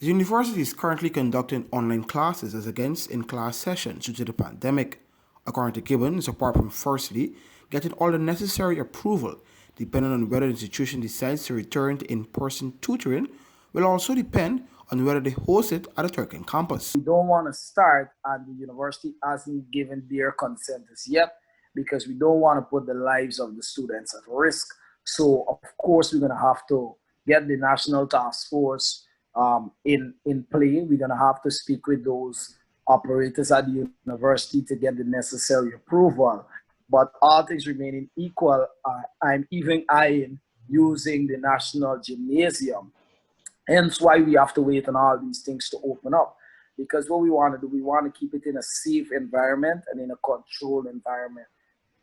The university is currently conducting online classes as against in-class sessions due to the pandemic. According to Gibbons, apart from firstly getting all the necessary approval, depending on whether the institution decides to return to in-person tutoring, will also depend on whether they host it at the Turkin campus. We don't want to start and the university hasn't given their consent as yet because we don't want to put the lives of the students at risk. So of course we're going to have to get the national task force in play. We're going to have to speak with those operators at the university to get the necessary approval. But all things remaining equal, I'm even eyeing using the national gymnasium. Hence why we have to wait on all these things to open up. Because what we want to do, we want to keep it in a safe environment and in a controlled environment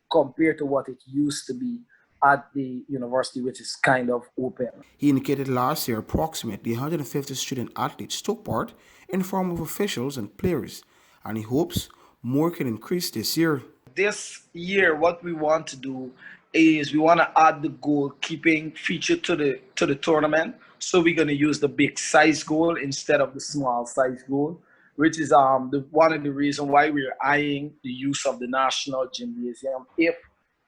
compared to what it used to be at the university, which is kind of open. He indicated last year approximately 150 student athletes took part in the form of officials and players, and he hopes more can increase this year. This year, what we want to do is we want to add the goalkeeping feature to the tournament. So we're going to use the big size goal instead of the small size goal, which is one of the reasons why we're eyeing the use of the national gymnasium. If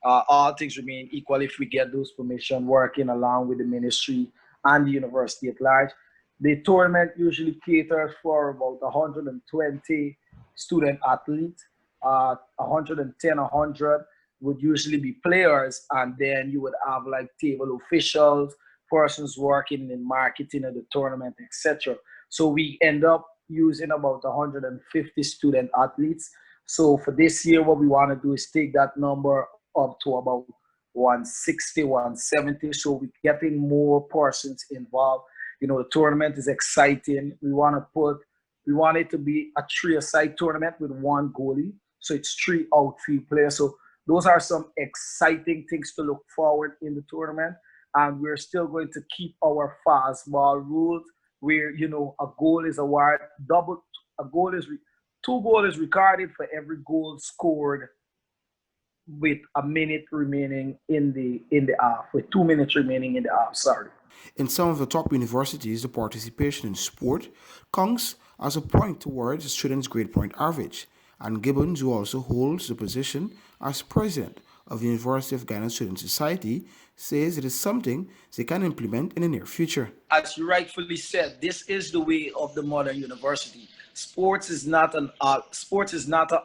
all things remain equal, if we get those permission working along with the ministry and the university at large, the tournament usually caters for about 120 student athletes. 110, 100 would usually be players, and then you would have like table officials, persons working in marketing of the tournament, etc. So we end up using about 150 student athletes. So for this year, what we want to do is take that number up to about 160, 170. So we're getting more persons involved. You know, the tournament is exciting. We want it to be a three-a-side tournament with one goalie. So it's 3 outfield players. So those are some exciting things to look forward in the tournament. And we're still going to keep our fastball rules where, you know, a goal is awarded, two goals is recorded for every goal scored with a minute remaining in the half, with 2 minutes remaining in the half, sorry. In some of the top universities, the participation in sport counts as a point towards a student's grade point average, and Gibbons, who also holds the position as president of the University of Guyana Student Society, says it is something they can implement in the near future. As you rightfully said, this is the way of the modern university. Sports is not a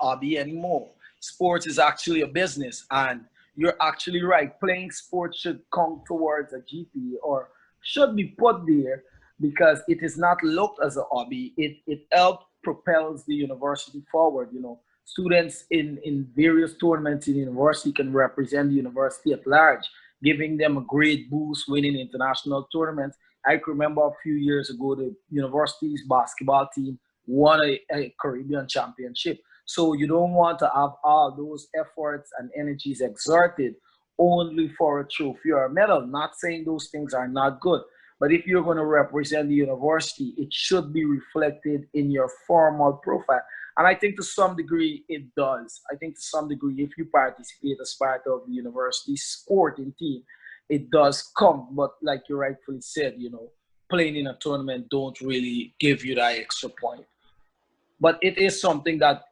hobby anymore. Sports is actually a business, and you're actually right. Playing sports should count towards a GPA or should be put there because it is not looked as a hobby. It helps propels the university forward. You know, students in various tournaments in the university can represent the university at large, giving them a great boost, winning international tournaments. I can remember a few years ago, the university's basketball team won a Caribbean championship. So you don't want to have all those efforts and energies exerted only for a trophy or a medal. Not saying those things are not good, but if you're going to represent the university, it should be reflected in your formal profile. And I think to some degree it does. I think to some degree, if you participate as part of the university sporting team, it does come. But like you rightfully said, you know, playing in a tournament don't really give you that extra point. But it is something that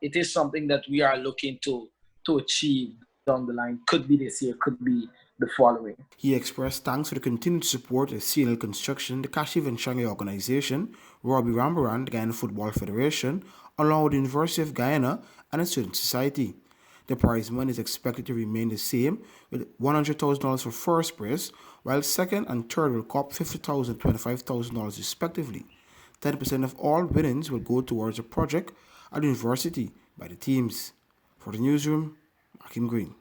we are looking to achieve down the line. Could be this year, could be the following. He expressed thanks for the continued support of CNL Construction, the Kashiv and Shanghai Organization, Robbie Rambaran, the Guyana Football Federation, along with the University of Guyana and the Student Society. The prize money is expected to remain the same, with $100,000 for first prize, while second and third will cop $50,000 and $25,000 respectively. 10% of all winnings will go towards a project at the university by the teams. For the newsroom, Akim Green.